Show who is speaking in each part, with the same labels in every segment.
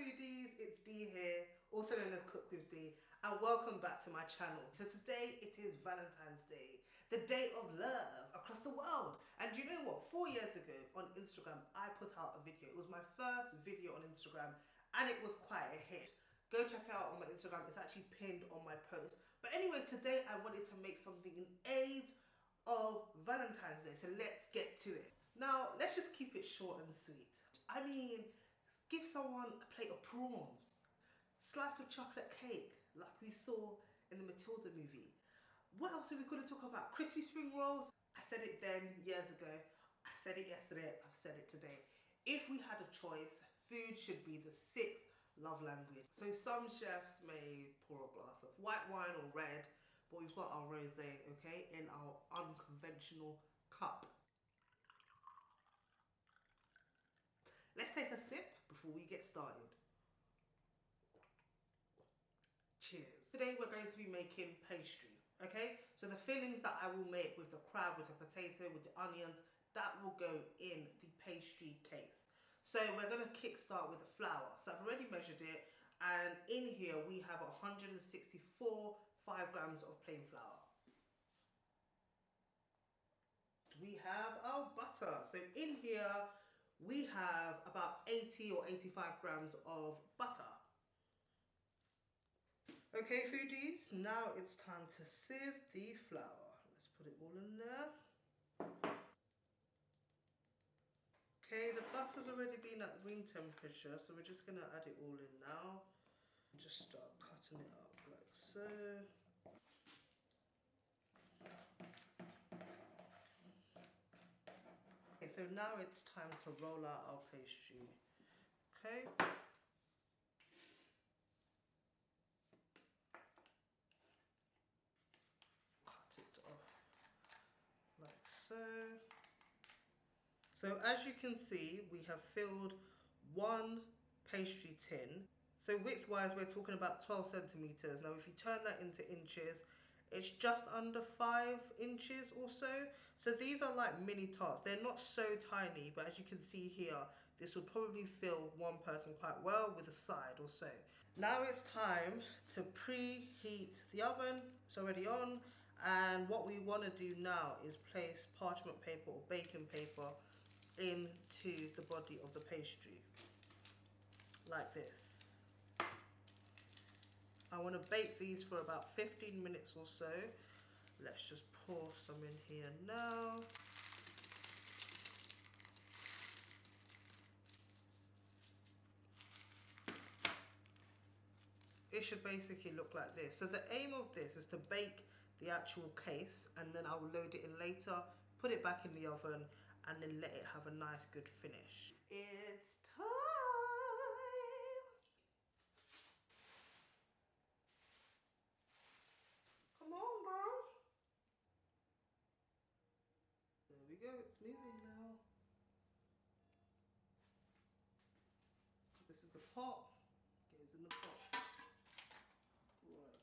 Speaker 1: foodies, it's Dee here, also known as Cook with Dee, and welcome back to my channel. So today it is Valentine's Day, the day of love across the world. And you know what, 4 years ago on Instagram, I put out a video. It was my first video on Instagram and it was quite a hit. Go check it out on my Instagram, it's actually pinned on my post. But anyway, today I wanted to make something in aid of Valentine's Day, so let's get to it. Now, let's just keep it short and sweet. I mean, give someone a plate of prawns, slice of chocolate cake, like we saw in the Matilda movie. What else are we going to talk about? Crispy spring rolls? I said it then, years ago. I said it yesterday, I've said it today. If we had a choice, food should be the sixth love language. So some chefs may pour a glass of white wine or red, but we've got our rosé, okay, in our unconventional cup. Let's take a sip before we get started. Cheers. Today we're going to be making pastry, okay? So the fillings that I will make with the crab, with the potato, with the onions, that will go in the pastry case. So we're gonna kickstart with the flour. So I've already measured it, and in here we have 164 5 grams of plain flour. We have our butter. So in here, we have about 80 or 85 grams of butter. Okay, foodies, now it's time to sieve the flour. Let's put it all in there. Okay, the butter's already been at room temperature, so we're just gonna add it all in now. Just start cutting it up like so. Okay, so now it's time to roll out our pastry. Okay. Cut it off like so. So as you can see, we have filled one pastry tin. So width-wise, we're talking about 12 centimeters. Now, if you turn that into inches, it's just under 5 inches or so. So these are like mini tarts. They're not so tiny, but as you can see here, this would probably fill one person quite well with a side or so. Now it's time to preheat the oven. It's already on. And what we want to do now is place parchment paper or baking paper into the body of the pastry, like this. I want to bake these for about 15 minutes or so. Let's just pour some in here now. It should basically look like this. So the aim of this is to bake the actual case, and then I will load it in later, put it back in the oven, and then let it have a nice good finish. It's time! Come on, girl. There we go, it's moving now. This is the pot. Goes in the pot. Right.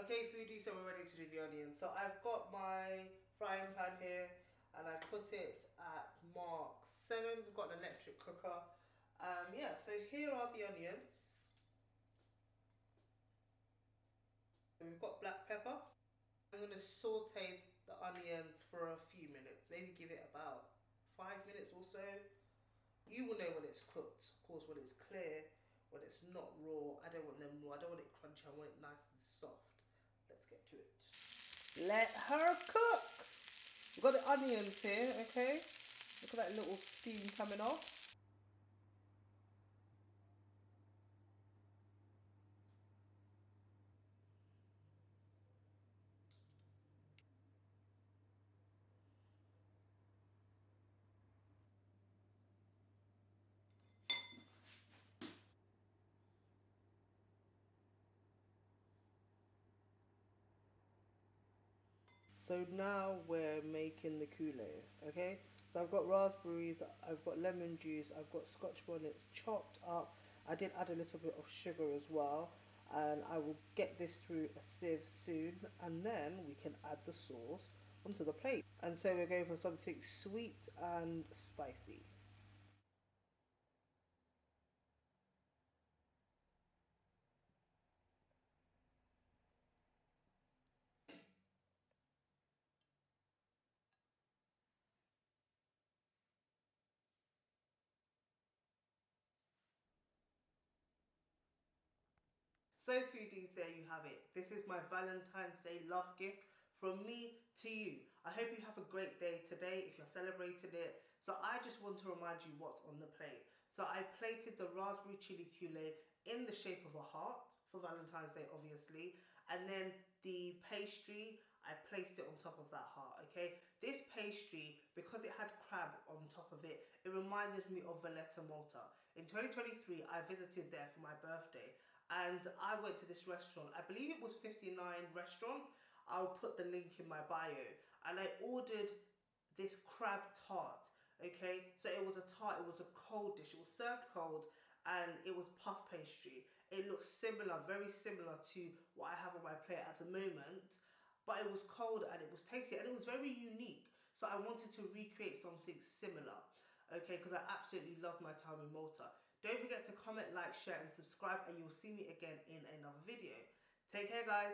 Speaker 1: Okay, foodie, so we're ready to do the onions. So I've got my frying pan here, and I've put it at mark 7. I've got an electric cooker. Yeah, so here are the onions. So we've got black pepper. I'm going to saute the onions for a few minutes, maybe give it about 5 minutes or so. You will know when it's cooked, of course, when it's clear, when it's not raw. I don't want them raw, I don't want it crunchy, I want it nice and soft. Let's get to it. Let her cook! We've got the onions here, okay? Look at that little steam coming off. So now we're making the coulis, okay? So I've got raspberries, I've got lemon juice, I've got scotch bonnets chopped up. I did add a little bit of sugar as well. And I will get this through a sieve soon. And then we can add the sauce onto the plate. And so we're going for something sweet and spicy. So foodies, there you have it. This is my Valentine's Day love gift from me to you. I hope you have a great day today if you're celebrating it. So I just want to remind you what's on the plate. So I plated the raspberry chili coulis in the shape of a heart for Valentine's Day, obviously. And then the pastry, I placed it on top of that heart, okay? This pastry, because it had crab on top of it, it reminded me of Valletta, Malta. In 2023, I visited there for my birthday and I went to this restaurant. I believe it was 59 restaurant. I'll put the link in my bio. And I ordered this crab tart, okay? So it was a tart, it was a cold dish. It was served cold and it was puff pastry. It looks similar, very similar to what I have on my plate at the moment, but it was cold and it was tasty and it was very unique. So I wanted to recreate something similar, okay, because I absolutely love my time in Malta. Don't forget to comment, like, share and subscribe, and you'll see me again in another video. Take care, guys.